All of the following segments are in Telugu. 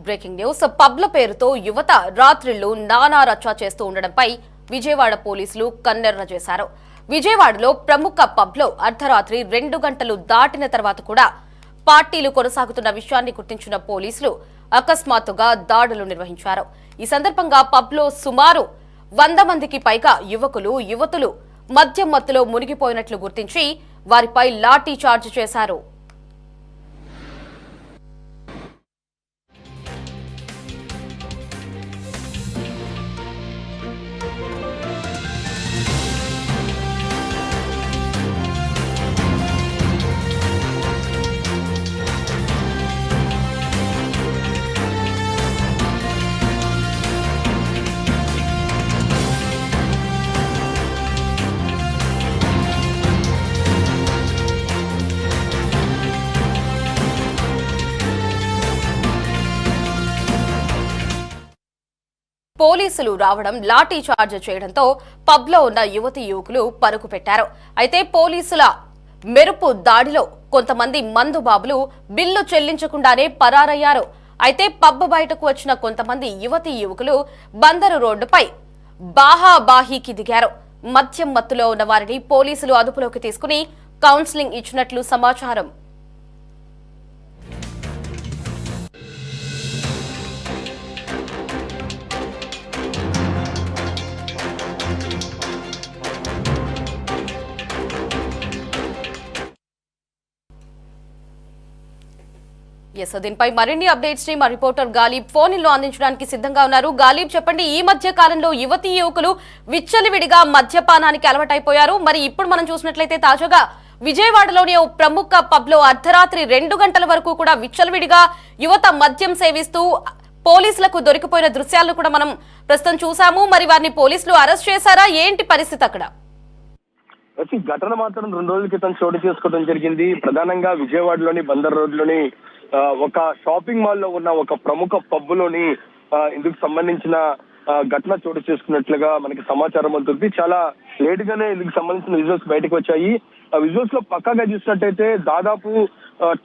Breaking news. పబ్ల పేరుతో యువత రాత్రిళ్లు నానా రచ్చా చేస్తూ ఉండడంపై విజయవాడ పోలీసులు కన్నెర్ర చేశారు. విజయవాడలో ప్రముఖ పబ్లో అర్ధరాత్రి 2 గంటలు దాటిన తర్వాత కూడా పార్టీలు కొనసాగుతున్న విషయాన్ని గుర్తించిన పోలీసులు అకస్మాత్తుగా దాడులు నిర్వహించారు. ఈ సందర్భంగా పబ్లో సుమారు 100 మందికి పైగా యువతులు మద్యం మత్తులో మునిగిపోయినట్లు గుర్తించి వారిపై లాఠీ చార్జ్ చేశారు. పోలీసులు రావడం, లాఠీ చార్జ్ చేయడంతో పబ్లో ఉన్న యువకులు పరుగు పెట్టారు. అయితే పోలీసుల మెరుపు దాడిలో కొంతమంది మందు బాబులు బిల్లు చెల్లించకుండానే పరారయ్యారు. అయితే పబ్ బయటకు వచ్చిన కొంతమంది యువకులు బందరు రోడ్డుపై బాహాబాహీకి దిగారు. మద్యం మత్తులో ఉన్న వారిని పోలీసులు అదుపులోకి తీసుకుని కౌన్సిలింగ్ ఇచ్చినట్లు సమాచారం. దీనిపై మరిన్ని అప్డేట్స్ ని మా రిపోర్టర్ గాలిబ్ ఫోన్ లో అందించడానికి సిద్ధంగా ఉన్నారు. గాలిబ్, చెప్పండి, ఈ మధ్య కాలంలో యువకులు విచ్చలవిడిగా మద్యపానానికి అలవాటైపోయారు. మరి ఇప్పుడు మనం చూసినట్లయితే తాజాగా విజయవాడలోని ఓ ప్రముఖ పబ్ లో అర్ధరాత్రి 2 గంటల వరకు కూడా విచ్చలవిడిగా యువత మద్యం సేవిస్తూ పోలీసులకు దొరికిపోయిన దృశ్యాలను కూడా మనం ప్రస్తుతం చూసాము. మరి వారిని పోలీసులు అరెస్ట్ చేశారా? ఏంటి పరిస్థితి అక్కడ? ఘటన మాత్రం 2 రోజుల క్రితం చోటు చేసుకోవడం జరిగింది. ప్రధానంగా విజయవాడలోని బందర్ రోడ్లోని ఒక షాపింగ్ మాల్ లో ఉన్న ఒక ప్రముఖ పబ్బులోని ఇందుకు సంబంధించిన ఘటన చోటు చేసుకున్నట్లుగా మనకి సమాచారం అందుతుంది. చాలా లేట్ గానే ఇందుకు సంబంధించిన విజువల్స్ బయటకు వచ్చాయి. విజువల్స్ లో పక్కాగా చూసినట్టయితే దాదాపు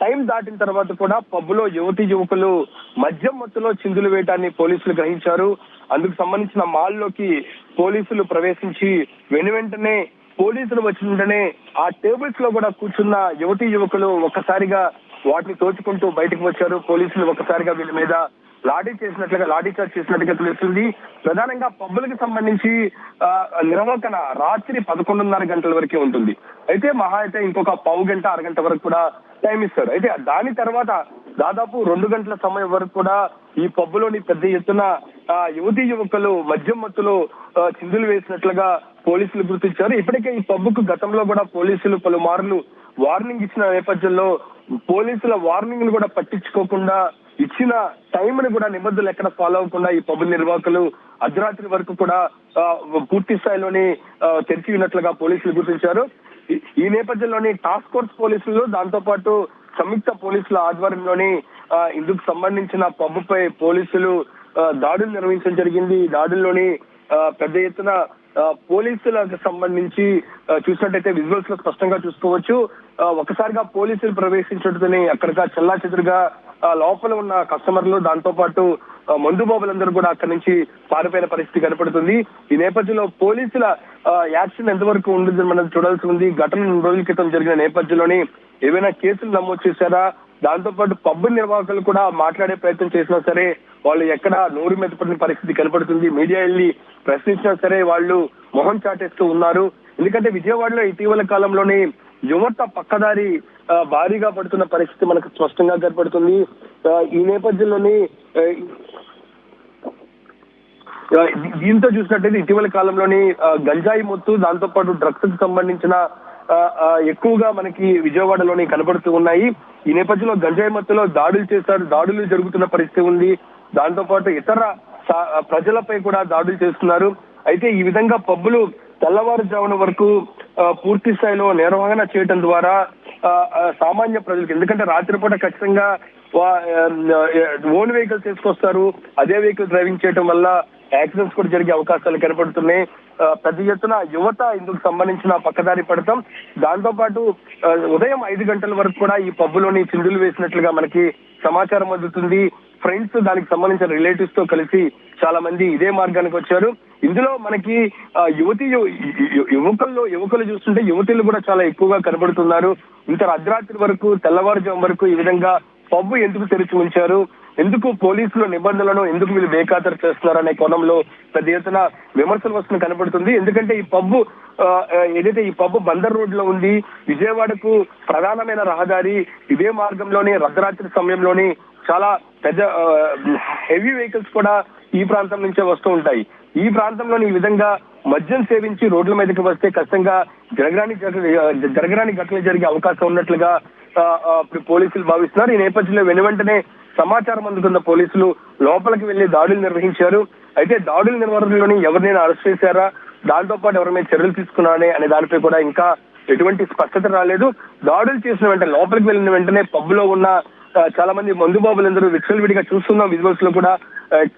టైం దాటిన తర్వాత కూడా పబ్బులో యువకులు మద్యం మత్తులో చిందులు వేయటాన్ని పోలీసులు గ్రహించారు. అందుకు సంబంధించిన మాల్ లోకి పోలీసులు ప్రవేశించి వెంటనే పోలీసులు వచ్చిన వెంటనే ఆ టేబుల్స్ లో కూడా కూర్చున్న యువకులు ఒక్కసారిగా వాటిని తోచుకుంటూ బయటకు వచ్చారు. పోలీసులు ఒక్కసారిగా వీళ్ళ మీద లాఠీ చార్జ్ చేసినట్టుగా తెలుస్తుంది. ప్రధానంగా పబ్బులకు సంబంధించి నిర్వహణ రాత్రి 11:30 గంటల వరకే ఉంటుంది. అయితే మహా అయితే ఇంకొక పావు గంట, అరగంట వరకు కూడా టైం ఇస్తారు. అయితే దాని తర్వాత దాదాపు 2 గంటల సమయం వరకు కూడా ఈ పబ్బులోని పెద్ద ఎత్తున యువకులు మద్యం మత్తులో చిందులు వేసినట్లుగా పోలీసులు గుర్తించారు. ఇప్పటికే ఈ పబ్బుకు గతంలో కూడా పోలీసులు పలుమార్లు వార్నింగ్ ఇచ్చిన నేపథ్యంలో పోలీసుల వార్నింగ్ ను కూడా పట్టించుకోకుండా ఇచ్చిన టైం ని కూడా నిబంధనలు ఎక్కడ ఫాలో అవ్వకుండా ఈ పబ్ నిర్వాహకులు అర్ధరాత్రి వరకు కూడా పూర్తి స్థాయిలోని తెరిచి ఉన్నట్లుగా పోలీసులు గుర్తించారు. ఈ నేపథ్యంలోని టాస్క్ ఫోర్స్ పోలీసులు, దాంతో పాటు సంయుక్త పోలీసుల ఆధ్వర్యంలోని ఇందుకు సంబంధించిన పబ్ పై పోలీసులు దాడులు నిర్వహించడం జరిగింది. ఈ దాడుల్లోని పెద్ద ఎత్తున పోలీసులకు సంబంధించి చూసినట్టయితే విజువల్స్ లో స్పష్టంగా చూసుకోవచ్చు. ఒకసారిగా పోలీసులు ప్రవేశించడంతోనే అక్కడిగా చెల్లా చెదురుగా లోపల ఉన్న కస్టమర్లు, దాంతో పాటు మందు బాబులందరూ కూడా అక్కడి నుంచి పారిపోయిన పరిస్థితి కనపడుతుంది. ఈ నేపథ్యంలో పోలీసుల యాక్షన్ ఎంతవరకు ఉండదు మనం చూడాల్సి ఉంది. ఘటన 2 రోజుల క్రితం జరిగిన నేపథ్యంలోని ఏవైనా కేసులు నమోదు చేశారా? దాంతో పాటు పబ్ నిర్వాహకులు కూడా మాట్లాడే ప్రయత్నం చేసినా సరే వాళ్ళు ఎక్కడ నోరు మీద పడిన పరిస్థితి కనపడుతుంది. మీడియా వెళ్ళి ప్రశ్నించినా సరే వాళ్ళు మొహం చాటేస్తూ ఉన్నారు. ఎందుకంటే విజయవాడలో ఇటీవల కాలంలోని యువత పక్కదారి భారీగా పడుతున్న పరిస్థితి మనకు స్పష్టంగా కనపడుతుంది. ఈ నేపథ్యంలోని దీంతో చూసినట్టయితే ఇటీవల కాలంలోని గంజాయి మొత్తు, దాంతో పాటు డ్రగ్స్ కు సంబంధించిన ఎక్కువగా మనకి విజయవాడలోని కనబడుతూ ఉన్నాయి. ఈ నేపథ్యంలో గంజాయి మత్తులో దాడులు జరుగుతున్న పరిస్థితి ఉంది. దాంతో పాటు ఇతర ప్రజలపై కూడా దాడులు చేస్తున్నారు. అయితే ఈ విధంగా పబ్బులు తెల్లవారుజామున వరకు పూర్తి స్థాయిలో నిర్వహణ చేయడం ద్వారా సామాన్య ప్రజలకు, ఎందుకంటే రాత్రిపూట ఖచ్చితంగా ఓన్ వెహికల్స్ తీసుకొస్తారు, అదే వెహికల్ డ్రైవింగ్ చేయడం వల్ల యాక్సిడెంట్స్ కూడా జరిగే అవకాశాలు కనపడుతున్నాయి. పెద్ద ఎత్తున యువత ఇందుకు సంబంధించిన పక్కదారి పడతాం. దాంతో పాటు ఉదయం 5 గంటల వరకు కూడా ఈ పబ్బులోని చిందులు వేసినట్లుగా మనకి సమాచారం అందుతుంది. ఫ్రెండ్స్, దానికి సంబంధించిన రిలేటివ్స్ తో కలిసి చాలా మంది ఇదే మార్గానికి వచ్చారు. ఇందులో మనకి యువకులు చూస్తుంటే యువతులు కూడా చాలా ఎక్కువగా కనబడుతున్నారు. ఇంత అర్ధరాత్రి వరకు, తెల్లవారుజాము వరకు ఈ విధంగా పబ్బు ఎందుకు తెరిచి ఉంచారు, ఎందుకు పోలీసుల నిబంధనలను ఎందుకు వీళ్ళు బేఖాతరు చేస్తున్నారు అనే కోణంలో పెద్ద ఎత్తున విమర్శలు వస్తున్న కనబడుతుంది. ఎందుకంటే ఈ పబ్బు ఏదైతే ఈ పబ్బు బందర్ రోడ్ లో ఉంది, విజయవాడకు ప్రధానమైన రహదారి, ఇదే మార్గంలోనే అర్ధరాత్రి సమయంలోని చాలా పెద్ద హెవీ వెహికల్స్ కూడా ఈ ప్రాంతం నుంచే వస్తూ ఉంటాయి. ఈ ప్రాంతంలోని ఈ విధంగా మద్యం సేవించి రోడ్ల మీదకి వస్తే ఖచ్చితంగా జరగరాని ఘటనలు జరిగే అవకాశం ఉన్నట్లుగా పోలీసులు భావిస్తున్నారు. ఈ నేపథ్యంలో వెనువెంటనే సమాచారం అందుకున్న పోలీసులు లోపలికి వెళ్లి దాడులు నిర్వహించారు. అయితే దాడుల నిర్వహణలోని ఎవరినైనా అరెస్ట్ చేశారా, దాంతో పాటు ఎవరైనా చర్యలు తీసుకున్నారనే అనే దానిపై కూడా ఇంకా ఎటువంటి స్పష్టత రాలేదు. దాడులు చేసిన వెంటనే లోపలికి వెళ్ళిన వెంటనే పబ్బులో ఉన్న చాలా మంది మందుబాబులందరూ విచ్చలవిడిగా చూస్తున్నాం. విజువల్స్ లో కూడా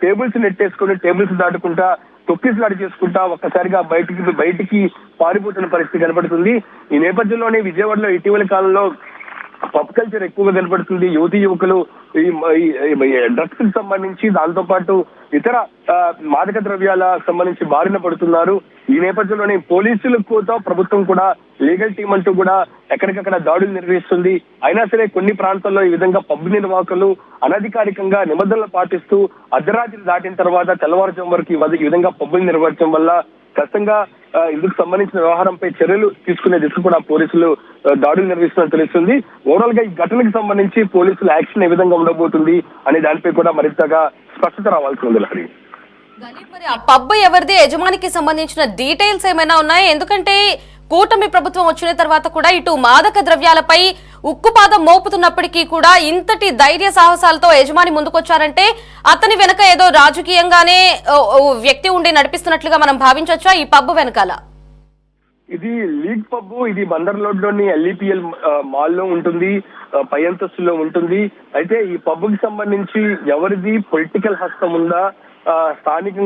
టేబుల్స్ నెట్టేసుకుని, టేబుల్స్ దాటుకుంటా, తొక్కిసలాట చేసుకుంటా ఒక్కసారిగా బయటికి పారిపోతున్న పరిస్థితి కనబడుతుంది. ఈ నేపథ్యంలోనే విజయవాడలో ఇటీవల కాలంలో పబ్ కల్చర్ ఎక్కువగా కనబడుతుంది. యువకులు ఈ డ్రగ్స్ కి సంబంధించి, దాంతో పాటు ఇతర మాదక ద్రవ్యాల సంబంధించి బారిన పడుతున్నారు. ఈ నేపథ్యంలోనే పోలీసులకు ప్రభుత్వం కూడా లీగల్ టీం అంటూ కూడా ఎక్కడికక్కడ దాడులు నిర్వహిస్తుంది. అయినా సరే కొన్ని ప్రాంతాల్లో ఈ విధంగా పబ్ నిర్వాహకులు అనధికారికంగా నిబంధనలు పాటిస్తూ అర్ధరాత్రి దాటిన తర్వాత తెల్లవారుజాము వరకు ఈ విధంగా పబ్బులు నిర్వహించడం వల్ల ఖచ్చితంగా ఇందుకు సంబంధించిన వ్యవహారంపై చర్యలు తీసుకునే దిశ కూడా పోలీసులు దాడులు నిర్వహిస్తున్నట్టు తెలుస్తుంది. ఓవరాల్ గా ఈ ఘటనకు సంబంధించి పోలీసుల యాక్షన్ ఏ విధంగా ఉండబోతుంది అనే దానిపై కూడా మరింతగా స్పష్టత రావాల్సి ఉంది. లహరి, మరి ఆ పబ్ ఎవరిది, యజమానికి సంబంధించిన డీటెయిల్స్ ఏమైనా ఉన్నాయా? ఎందుకంటే కూటమి ప్రభుత్వం వచ్చిన తర్వాత కూడా ఇటు మాదక ద్రవ్యాలపై ఉక్కుపాదం మోపుతున్నప్పటికీ కూడా ఇంతటి ధైర్య సాహసాలతో యజమాని ముందుకొచ్చారంటే అతని వెనక ఏదో రాజకీయంగానే వ్యక్తి ఉండి నడిపిస్తున్నట్లుగా మనం భావించొచ్చా ఈ పబ్ వెనకాల? ఇది లీగ్ పబ్. ఇది బందర్ రోడ్ లోని LEPL మాల్ లో ఉంటుంది, పై అంతస్తులో ఉంటుంది. అయితే ఈ పబ్ కి సంబంధించి ఎవరిది పొలిటికల్ హస్తం ఉందా, స్థానిక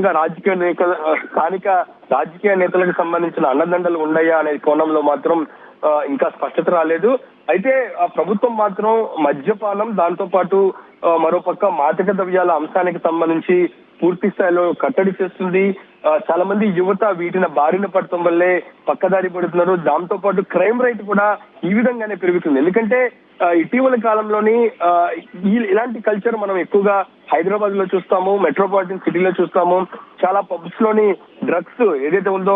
రాజకీయ నేతలకు సంబంధించిన అండదండలు ఉన్నాయా అనే కోణంలో మాత్రం ఇంకా స్పష్టత రాలేదు. అయితే ఆ ప్రభుత్వం మాత్రం మద్యపానం, దాంతో పాటు మరోపక్క మాదక ద్రవ్యాల అంశానికి సంబంధించి పూర్తి స్థాయిలో కట్టడి చేస్తుంది. చాలా మంది యువత వీటిని బారిన పడటం వల్లే పక్కదారి పడుతున్నారు. దాంతో పాటు క్రైమ్ రేట్ కూడా ఈ విధంగానే పెరుగుతుంది. ఎందుకంటే ఇటీవల కాలంలోని ఇలాంటి కల్చర్ మనం ఎక్కువగా హైదరాబాద్ లో చూస్తాము, మెట్రోపాలిటన్ సిటీలో చూస్తాము. చాలా పబ్స్ లోని డ్రగ్స్ ఏదైతే ఉందో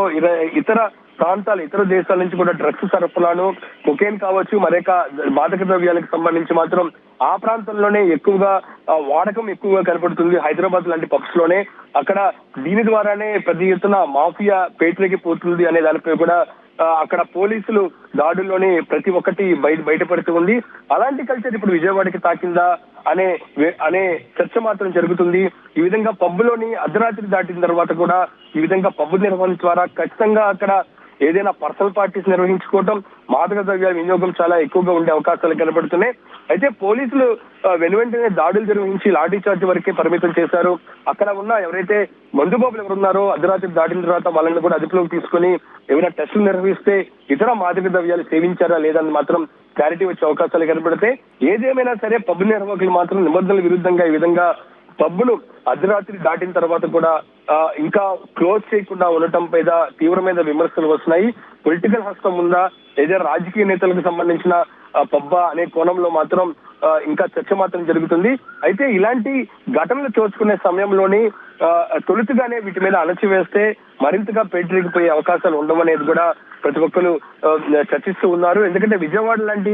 ఇతర ప్రాంతాలు, ఇతర దేశాల నుంచి కూడా డ్రగ్స్ సరఫరాను, కొకేన్ కావచ్చు, మరేక మాదక ద్రవ్యాలకు సంబంధించి మాత్రం ఆ ప్రాంతంలోనే ఎక్కువగా వాడకం ఎక్కువగా కనపడుతుంది. హైదరాబాద్ లాంటి పబ్స్ లోనే అక్కడ దీని ద్వారానే పెద్ద ఎత్తున మాఫియా పేటలోకి పోతుంది అనే దానిపై కూడా అక్కడ పోలీసులు దాడుల్లోనే ప్రతి ఒక్కటి బయటపడుతూ ఉంది. అలాంటి కల్చర్ ఇప్పుడు విజయవాడకి తాకిందా అనే చర్చ మాత్రం జరుగుతుంది. ఈ విధంగా పబ్బులోని అర్ధరాత్రి దాటిన తర్వాత కూడా ఈ విధంగా పబ్బు నిర్వహణ ద్వారా ఖచ్చితంగా అక్కడ ఏదైనా పర్సనల్ పార్టీస్ నిర్వహించుకోవటం, మాదక ద్రవ్యాల వినియోగం చాలా ఎక్కువగా ఉండే అవకాశాలు కనబడుతున్నాయి. అయితే పోలీసులు వెనువెంటనే దాడులు నిర్వహించి లాఠీ చార్జ్ వరకే పరిమితం చేశారు. అక్కడ ఉన్న ఎవరైతే మందుబాబులు ఎవరున్నారో అర్ధరాత్రి దాటిన తర్వాత వాళ్ళని కూడా అదుపులోకి తీసుకుని ఏమైనా టెస్టులు నిర్వహిస్తే ఇతర మాదక ద్రవ్యాలు సేవించారా లేదని మాత్రం క్లారిటీ వచ్చే అవకాశాలు కనబడతాయి. ఏదేమైనా సరే పబ్బు నిర్వాహకులు మాత్రం నిబంధనల విరుద్ధంగా ఈ విధంగా పబ్బులు అర్ధరాత్రి దాటిన తర్వాత కూడా ఇంకా క్లోజ్ చేయకుండా ఉండటం పైన తీవ్రమైన విమర్శలు వస్తున్నాయి. పొలిటికల్ హస్తం ఉందా, ఏదైనా రాజకీయ నేతలకు సంబంధించిన పబ్బా అనే కోణంలో మాత్రం ఇంకా చర్చ మాత్రం జరుగుతుంది. అయితే ఇలాంటి ఘటనలు చూసుకునే సమయంలోని తొలుతుగానే వీటి మీద అణచివేస్తే మరింతగా పేటరేగిపోయే అవకాశాలు ఉండవనేది కూడా ప్రతి ఒక్కరు చర్చిస్తూ ఉన్నారు. ఎందుకంటే విజయవాడ లాంటి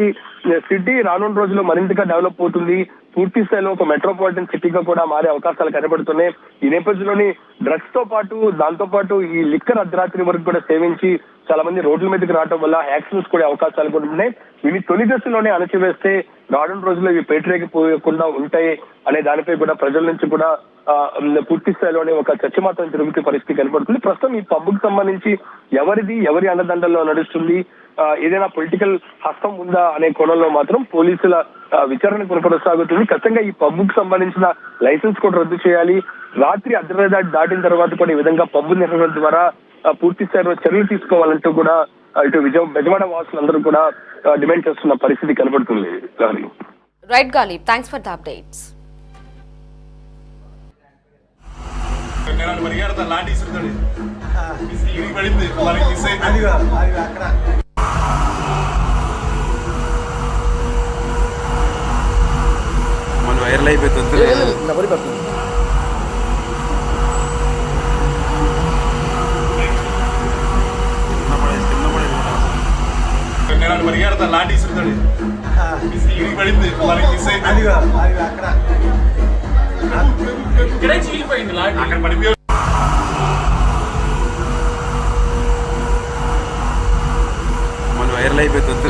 సిటీ రానున్న రోజుల్లో మరింతగా డెవలప్ అవుతుంది. పూర్తి స్థాయిలో ఒక మెట్రోపాలిటన్ సిటీగా కూడా మారే అవకాశాలు కనబడుతున్నాయి. ఈ నేపథ్యంలోని డ్రగ్స్ తో పాటు దాంతో పాటు ఈ లిక్కర్ అర్ధరాత్రి వరకు కూడా సేవించి చాలా మంది రోడ్ల మీదకి రావడం వల్ల యాక్సిడెంట్స్ కూడా అవకాశాలు కూడా ఉన్నాయి. ఇవి తొలి దశలోనే అణచివేస్తే రానున్న రోజుల్లో ఇవి పేటరేగిపోయకుండా ఉంటాయి అనే దానిపై కూడా ప్రజల నుంచి కూడా పూర్తి స్థాయిలోనే ఒక చర్చ మాత్రం జరుగుతున్న పరిస్థితి కనబడుతుంది. ప్రస్తుతం ఈ పబ్కు సంబంధించి ఎవరి అండదండల్లో నడుస్తుంది, ఏదైనా పొలిటికల్ హస్తం ఉందా అనే కోణంలో మాత్రం పోలీసుల విచారణ కొనసాగుతుంది. ఖచ్చితంగా ఈ పబ్కు సంబంధించిన లైసెన్స్ కూడా రద్దు చేయాలి. రాత్రి అర్ధరాత్రి దాటిన తర్వాత కూడా ఈ విధంగా పబ్బు నిర్వహణ ద్వారా పూర్తి స్థాయిలో చర్యలు తీసుకోవాలంటూ కూడా ఇటు బెజవాడ వాసులందరూ కూడా డిమాండ్ చేస్తున్న పరిస్థితి కనబడుతుంది. Right Ghalib, thanks for the updates. Viral అయిపోతుంది. లాంటి పడింది ఇక్కడే చీలిపోయింది అక్కడ పడిపోయి వైరల్ అయిపోతుంది.